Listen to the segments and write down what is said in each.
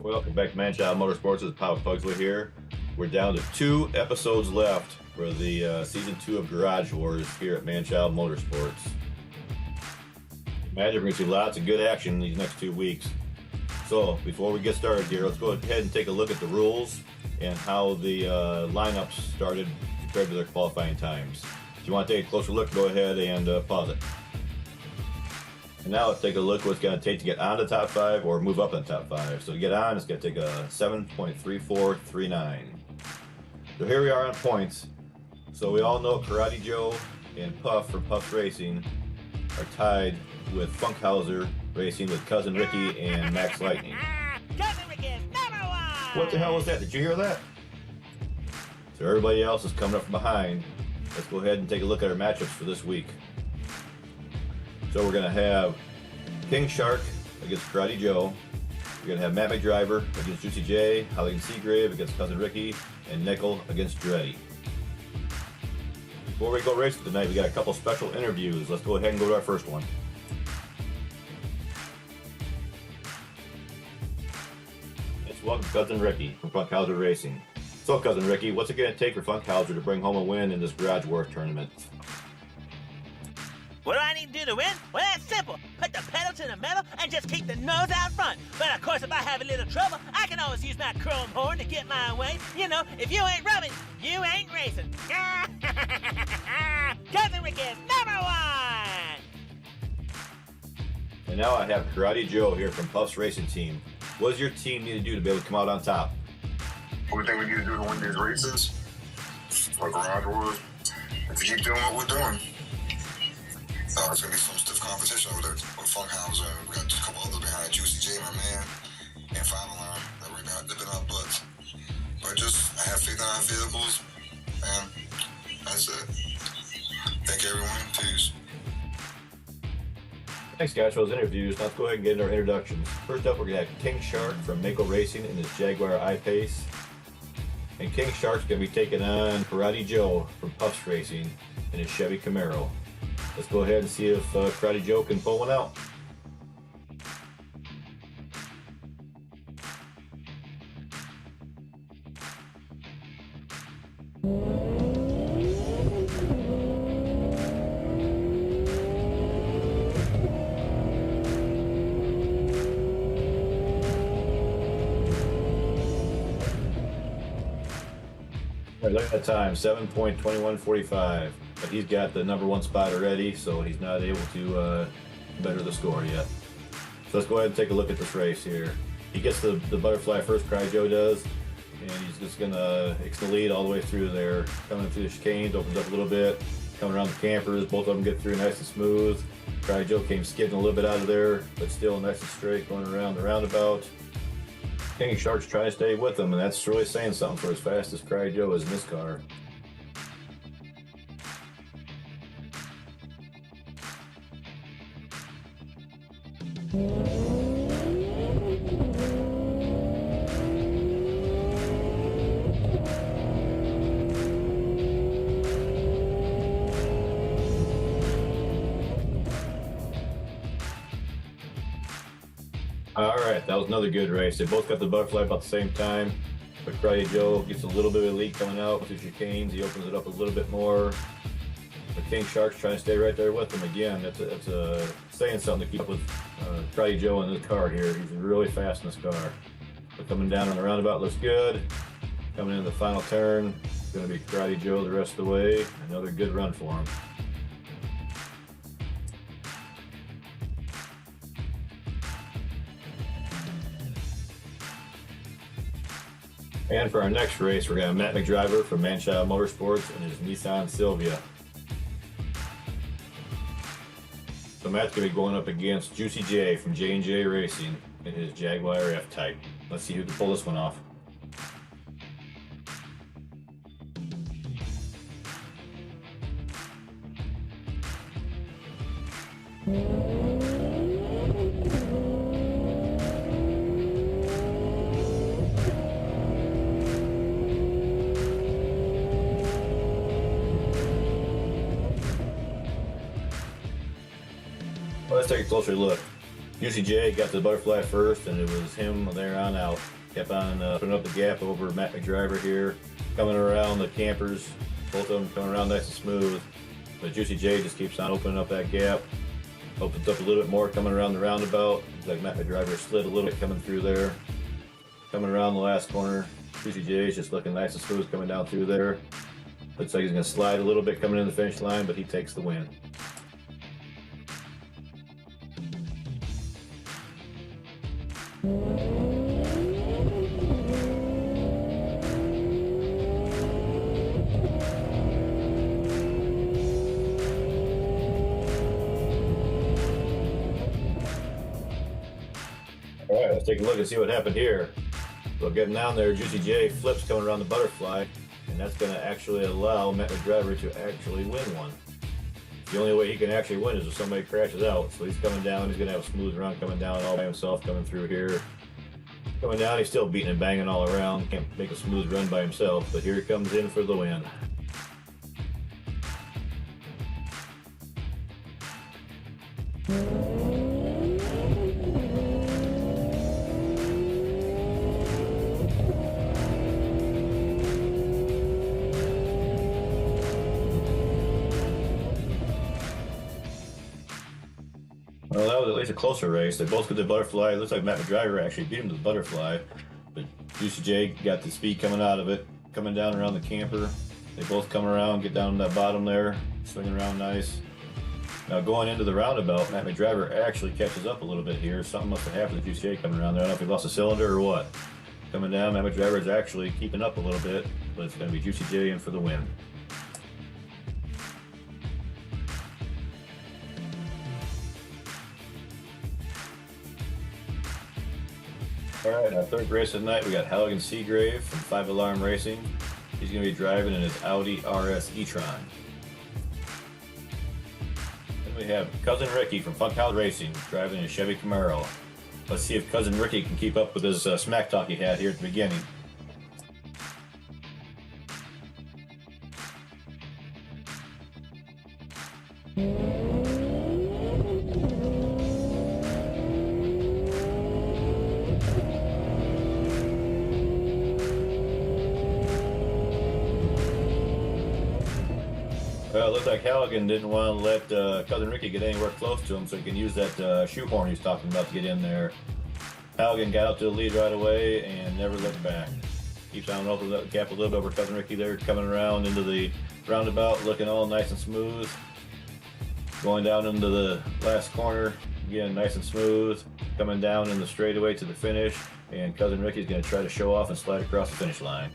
Welcome back to Manchild Motorsports. This is Pop Pugsley here. We're down to 2 episodes left for the Season 2 of Garage Wars here at Manchild Motorsports. Imagine we're going to see lots of good action in these next 2 weeks. So, before we get started here, let's go ahead and take a look at the rules and how the lineups started compared to their qualifying times. If you want to take a closer look, go ahead and pause it. And now let's take a look at what it's going to take to get on the top 5 or move up in the top 5. So to get on, it's going to take a 7.3439. So here we are on points. So we all know Karate Joe and Puff from Puff's Racing are tied with Funkhauser Racing with Cousin Ricky and Max Lightning. Cousin Ricky is number 1! What the hell was that? Did you hear that? So everybody else is coming up from behind. Let's go ahead and take a look at our matchups for this week. So we're going to have King Shark against Karate Joe. We're going to have Matt McDriver against Juicy J, Halligan Seagrave against Cousin Ricky, and Nickel against Dreddy. Before we go racing tonight, we got a couple special interviews. Let's go ahead and go to our first one. Let's welcome Cousin Ricky from Funkhauser Racing. So Cousin Ricky, what's it going to take for Funkhauser to bring home a win in this Garage Wars tournament? What do I need to do to win? Well, that's simple. Put the pedal to the metal and just keep the nose out front. But of course, if I have a little trouble, I can always use my chrome horn to get my way. You know, if you ain't rubbing, you ain't racing. Cousin Ricky is number 1! And now I have Karate Joe here from Puff's Racing Team. What does your team need to do to be able to come out on top? What we think we need to do to win these races for Garage Wars is to keep doing what we're doing. It's going to be some stiff competition over there with Funkhauser. We got a couple others behind, Juicy J, my man, and 5 Alarm that we're dipping our butts. But just, I have faith in our vehicles, and that's it. Thank you, everyone. Peace. Thanks guys for those interviews. Now let's go ahead and get into our introductions. First up, we're going to have King Shark from Mako Racing in his Jaguar I-Pace. And King Shark's going to be taking on Karate Joe from Puff's Racing in his Chevy Camaro. Let's go ahead and see if Karate Joe can pull one out. All right, look at that time, 7.2145. But he's got the number 1 spot already, so he's not able to better the score yet. So let's go ahead and take a look at this race here. He gets the butterfly first, Karate Joe does, and he's just gonna extend the lead all the way through there. Coming through the chicanes, opens up a little bit, coming around the campers, both of them get through nice and smooth. Karate Joe came skidding a little bit out of there, but still nice and straight going around the roundabout. King Shark's trying to stay with him, and that's really saying something for as fast as Karate Joe is in this car. Alright, that was another good race. They both got the butterfly about the same time, but Karate Joe gets a little bit of a lead coming out with the chicanes. He opens it up a little bit more. But King Shark's trying to stay right there with him again. That's saying something to keep up with Karate Joe in this car here. He's really fast in this car. But coming down on the roundabout looks good. Coming in the final turn, it's going to be Karate Joe the rest of the way. Another good run for him. And for our next race, we're going to have Matt McDriver from Manchild Motorsports and his Nissan Silvia. So Matt's going to be going up against Juicy J from J&J Racing in his Jaguar F-Type. Let's see who can pull this one off. Well, let's take a closer look. Juicy J got the butterfly first, and it was him there on out. Kept on putting up the gap over Matt McDriver here, coming around the campers. Both of them coming around nice and smooth. But Juicy J just keeps on opening up that gap. Opens up a little bit more coming around the roundabout. Looks like Matt McDriver slid a little bit coming through there. Coming around the last corner. Juicy J is just looking nice and smooth coming down through there. Looks like he's going to slide a little bit coming in the finish line, but he takes the win. All right, let's take a look and see what happened here. So getting down there, Juicy J flips coming around the butterfly, and that's going to actually allow Matt McDriver to actually win one. The only way he can actually win is if somebody crashes out. So he's coming down, he's going to have a smooth run coming down all by himself, coming through here. Coming down, he's still beating and banging all around. Can't make a smooth run by himself, but here he comes in for the win. Well, that was at least a closer race. They both got the butterfly. It looks like Matt McDriver actually beat him to the butterfly. But Juicy J got the speed coming out of it, coming down around the camper. They both come around, get down to that bottom there, swinging around nice. Now going into the roundabout, Matt McDriver actually catches up a little bit here. Something must have happened to Juicy J coming around there. I don't know if he lost a cylinder or what. Coming down, Matt McDriver is actually keeping up a little bit, but it's going to be Juicy J in for the win. All right, our third race of the night, we got Halligan Seagrave from 5 Alarm Racing. He's going to be driving in his Audi RS Etron. Then we have Cousin Ricky from Funkhouse Racing driving his Chevy Camaro. Let's see if Cousin Ricky can keep up with his smack talk he had here at the beginning. Well, it looks like Halligan didn't want to let Cousin Ricky get anywhere close to him so he can use that shoehorn he was talking about to get in there. Halligan got up to the lead right away and never looked back. Keeps on opening up the gap a little bit over Cousin Ricky there, coming around into the roundabout, looking all nice and smooth. Going down into the last corner, again nice and smooth. Coming down in the straightaway to the finish, and Cousin Ricky's going to try to show off and slide across the finish line.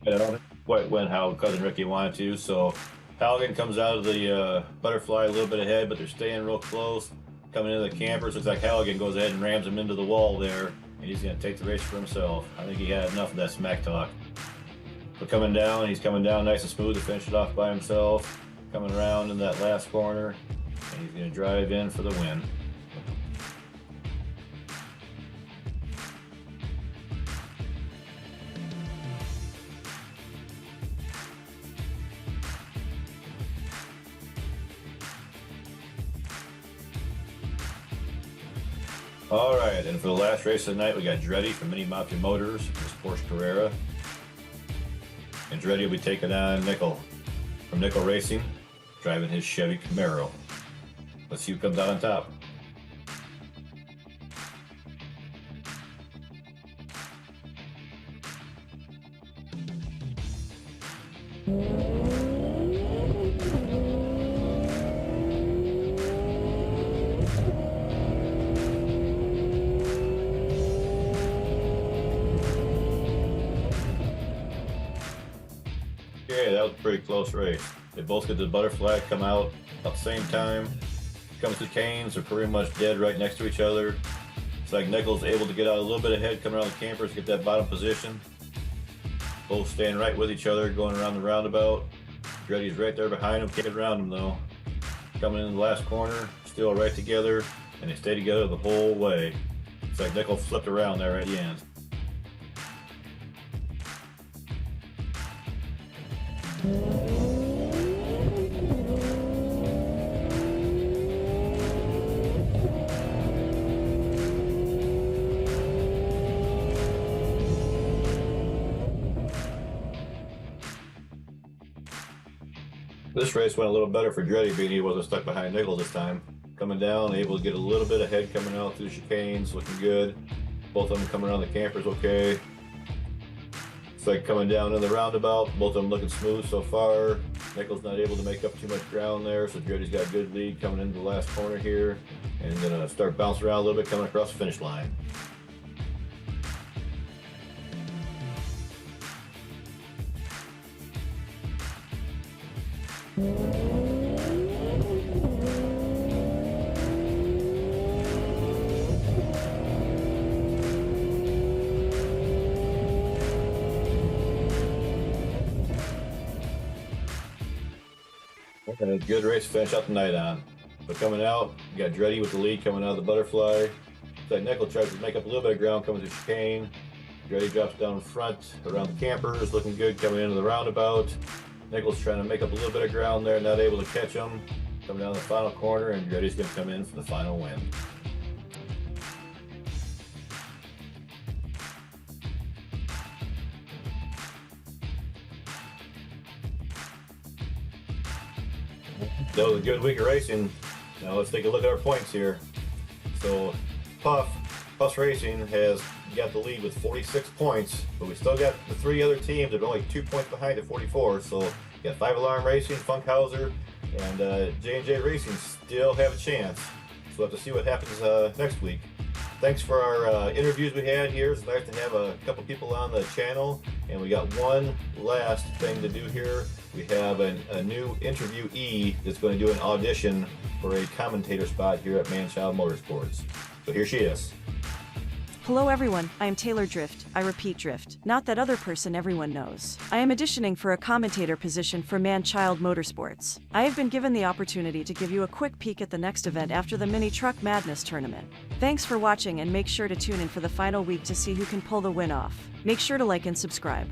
I don't quite went how Cousin Ricky wanted to, so Halligan comes out of the butterfly a little bit ahead, but they're staying real close. Coming into the campers, looks like Halligan goes ahead and rams him into the wall there, and he's going to take the race for himself. I think he had enough of that smack talk. But coming down, he's coming down nice and smooth to finish it off by himself. Coming around in that last corner, and he's going to drive in for the win. All right, and for the last race of the night, we got Dreddy from Mini Mafia Motors, his Porsche Carrera. And Dreddy will be taking on Nickel from Nickel Racing, driving his Chevy Camaro. Let's see who comes out on top. Yeah, that was a pretty close race. They both get the butterfly, come out at the same time. Comes to Canes, they're pretty much dead right next to each other. It's like Nichols able to get out a little bit ahead, coming around the campers, get that bottom position. Both staying right with each other, going around the roundabout. Andretti's right there behind him, kicking around him though. Coming in the last corner, still right together, and they stay together the whole way. It's like Nickel flipped around there at the end. This race went a little better for Andretti, being he wasn't stuck behind Nickel this time. Coming down, able to get a little bit ahead coming out through the chicanes, looking good. Both of them coming around the campers okay. It's like coming down in the roundabout, both of them looking smooth so far. Nickel's not able to make up too much ground there, so Andretti's got a good lead coming into the last corner here. And gonna start bouncing around a little bit coming across the finish line. And a good race to finish out the night on. But coming out, you got Andretti with the lead coming out of the butterfly. Looks like Nickel tries to make up a little bit of ground coming to chicane. Andretti drops down in front around the campers, looking good coming into the roundabout. Nickel's trying to make up a little bit of ground there, not able to catch him. Coming down the final corner, and Andretti's going to come in for the final win. That was a good week of racing. Now let's take a look at our points here. So Puff's Racing has got the lead with 46 points, but we still got the three other teams that are only 2 points behind at 44. So we got 5 Alarm Racing, Funkhauser, and J&J Racing still have a chance. So we'll have to see what happens next week. Thanks for our interviews we had here. It's nice to have a couple people on the channel, and we got one last thing to do here. We have a new interviewee that's going to do an audition for a commentator spot here at Manchild Motorsports. So here she is. Hello everyone, I am Taylor Drift. I repeat Drift, not that other person everyone knows. I am auditioning for a commentator position for Manchild Motorsports. I have been given the opportunity to give you a quick peek at the next event after the Mini Truck Madness tournament. Thanks for watching, and make sure to tune in for the final week to see who can pull the win off. Make sure to like and subscribe.